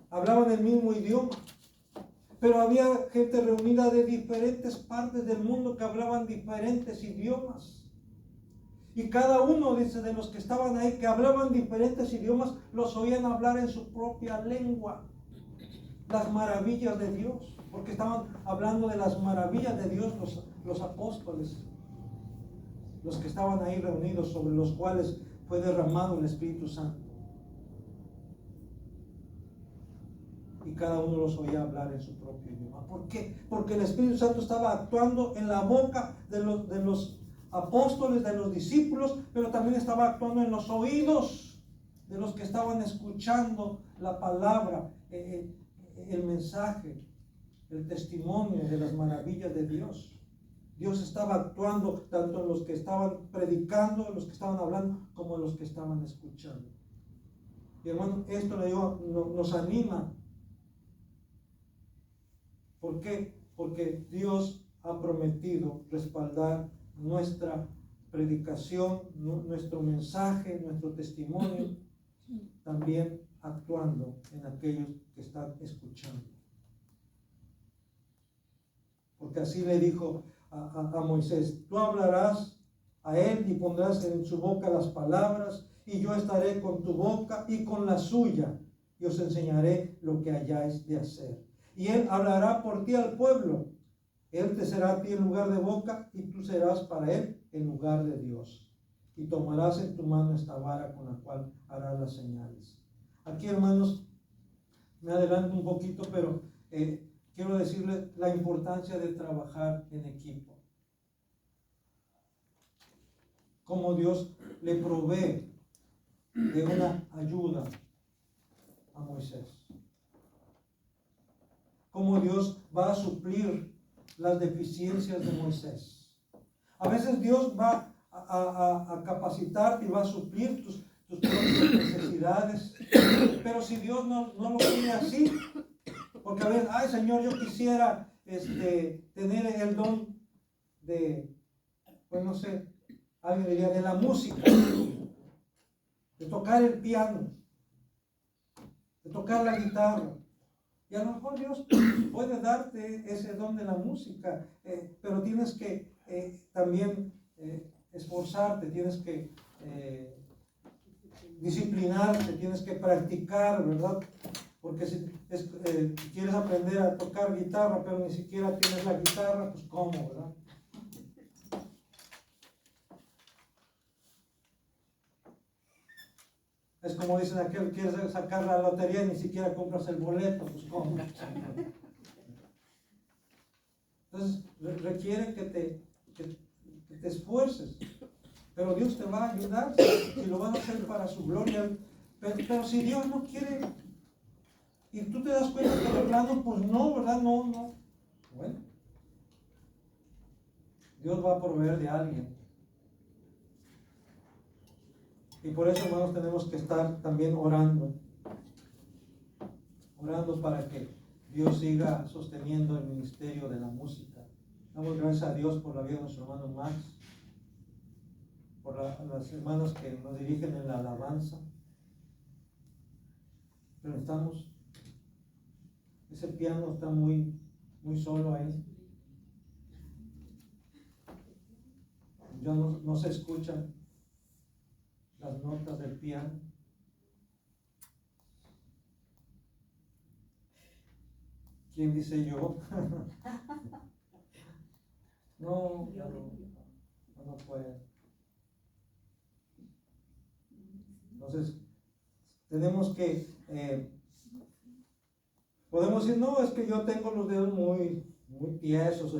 Hablaban el mismo idioma, pero había gente reunida de diferentes partes del mundo que hablaban diferentes idiomas. Y cada uno, dice, de los que estaban ahí, que hablaban diferentes idiomas, los oían hablar en su propia lengua las maravillas de Dios, porque estaban hablando de las maravillas de Dios los apóstoles, los que estaban ahí reunidos, sobre los cuales fue derramado el Espíritu Santo. Y cada uno los oía hablar en su propio idioma. ¿Por qué? Porque el Espíritu Santo estaba actuando en la boca de los apóstoles, de los discípulos, pero también estaba actuando en los oídos de los que estaban escuchando la palabra, el mensaje, el testimonio de las maravillas de Dios. Dios estaba actuando tanto en los que estaban predicando, en los que estaban hablando, como en los que estaban escuchando. Y hermano, esto nos anima. ¿Por qué? Porque Dios ha prometido respaldar nuestra predicación, nuestro mensaje, nuestro testimonio, también actuando en aquellos que están escuchando. Porque así le dijo a Moisés, tú hablarás a él y pondrás en su boca las palabras, y yo estaré con tu boca y con la suya, y os enseñaré lo que hayáis de hacer. Y él hablará por ti al pueblo. Él te será a ti en lugar de boca, y tú serás para él en lugar de Dios. Y tomarás en tu mano esta vara con la cual harás las señales. Aquí, hermanos, me adelanto un poquito, pero quiero decirles la importancia de trabajar en equipo. Cómo Dios le provee de una ayuda a Moisés. Cómo Dios va a suplir las deficiencias de Moisés. A veces Dios va a capacitarte y va a suplir tus propias necesidades. Pero si Dios no lo quiere así, porque a veces, ay Señor, yo quisiera tener el don de, pues no sé, alguien diría, de la música, de tocar el piano, de tocar la guitarra. Y a lo mejor Dios puede darte ese don de la música, pero tienes que también esforzarte, tienes que disciplinarte, tienes que practicar, ¿verdad? Porque si quieres aprender a tocar guitarra, pero ni siquiera tienes la guitarra, pues ¿cómo, verdad? Es como dicen aquel, quieres sacar la lotería y ni siquiera compras el boleto, pues ¿cómo? Entonces requiere que te esfuerces, pero Dios te va a ayudar si lo vas a hacer para su gloria. Pero si Dios no quiere y tú te das cuenta que de plano, pues no, ¿verdad? No. Bueno. Dios va a proveer de alguien. Y por eso, hermanos, tenemos que estar también orando para que Dios siga sosteniendo el ministerio de la música. Damos gracias a Dios por la vida de nuestro hermano Max, por las hermanas que nos dirigen en la alabanza. Pero ese piano está muy solo ahí. Ya no se escuchan las notas del piano. ¿Quién dice yo? No puede. Entonces, tenemos que, podemos decir, no, es que yo tengo los dedos muy tiesos.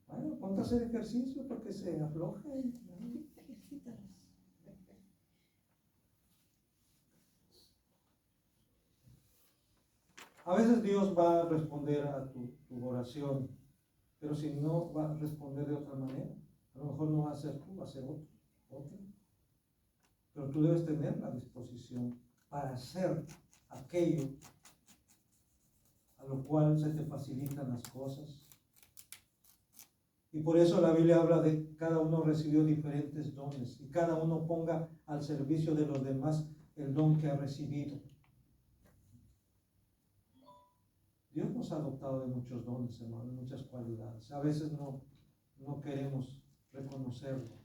Bueno, ponte a hacer ejercicio para que se afloje. A veces Dios va a responder a tu oración, pero si no va a responder de otra manera, a lo mejor no va a ser tú, va a ser otro. Pero tú debes tener la disposición para hacer aquello a lo cual se te facilitan las cosas. Y por eso la Biblia habla de cada uno recibió diferentes dones y cada uno ponga al servicio de los demás el don que ha recibido. Dios nos ha dotado de muchos dones, hermano, de muchas cualidades. A veces no queremos reconocerlo.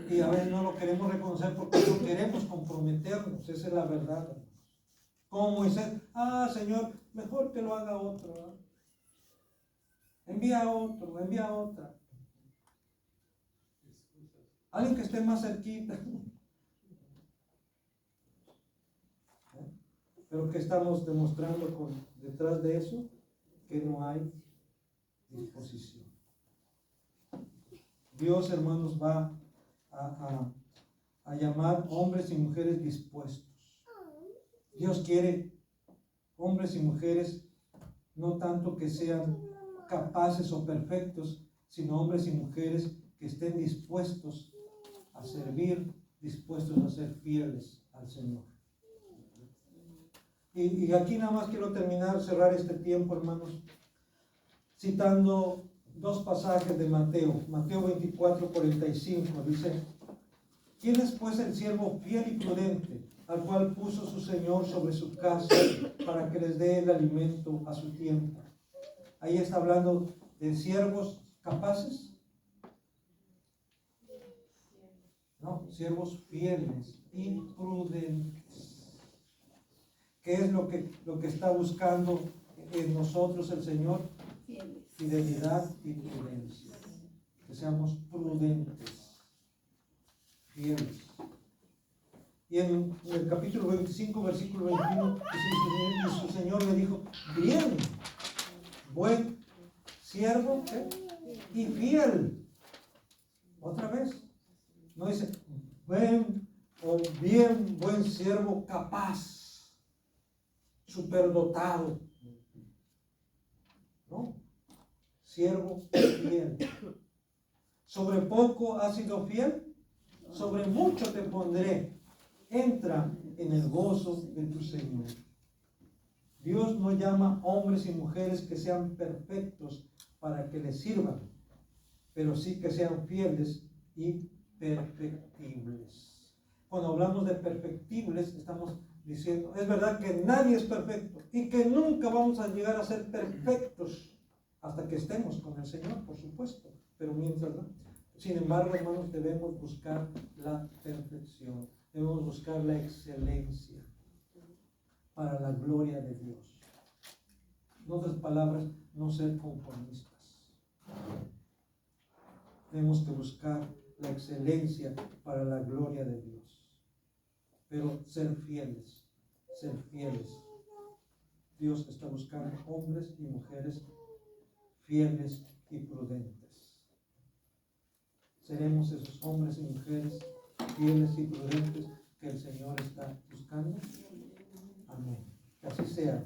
Y a veces no lo queremos reconocer porque no queremos comprometernos. Esa es la verdad, hermanos. Como Moisés, Señor, mejor que lo haga otro, ¿no? Envía a otro, envía a otra. Alguien que esté más cerquita. Pero que estamos demostrando detrás de eso, que no hay disposición. Dios, hermanos, va a llamar hombres y mujeres dispuestos. Dios quiere hombres y mujeres no tanto que sean capaces o perfectos, sino hombres y mujeres que estén dispuestos a servir, dispuestos a ser fieles al Señor. Y aquí nada más quiero cerrar este tiempo, hermanos, citando dos pasajes de Mateo 24:45, dice: ¿Quién es pues el siervo fiel y prudente, al cual puso su Señor sobre su casa para que les dé el alimento a su tiempo? Ahí está hablando de siervos capaces. No, siervos fieles y prudentes. ¿Qué es lo que está buscando en nosotros el Señor? Fidelidad y prudencia. Que seamos prudentes, fieles. Y en el capítulo 25, versículo 21, y su Señor le dijo: bien, buen siervo y fiel. Otra vez, no dice bien, buen siervo capaz, superdotado. No, siervo fiel. Sobre poco has sido fiel, sobre mucho te pondré. Entra en el gozo de tu Señor. Dios no llama hombres y mujeres que sean perfectos para que les sirvan, pero sí que sean fieles y perfectibles. Cuando hablamos de perfectibles, estamos diciendo, es verdad que nadie es perfecto y que nunca vamos a llegar a ser perfectos hasta que estemos con el Señor, por supuesto, pero mientras no. Sin embargo, hermanos, debemos buscar la perfección, debemos buscar la excelencia para la gloria de Dios. En otras palabras, no ser conformistas. Tenemos que buscar la excelencia para la gloria de Dios. Pero ser fieles, ser fieles. Dios está buscando hombres y mujeres fieles y prudentes. Seremos esos hombres y mujeres fieles y prudentes que el Señor está buscando. Amén. Que así sea.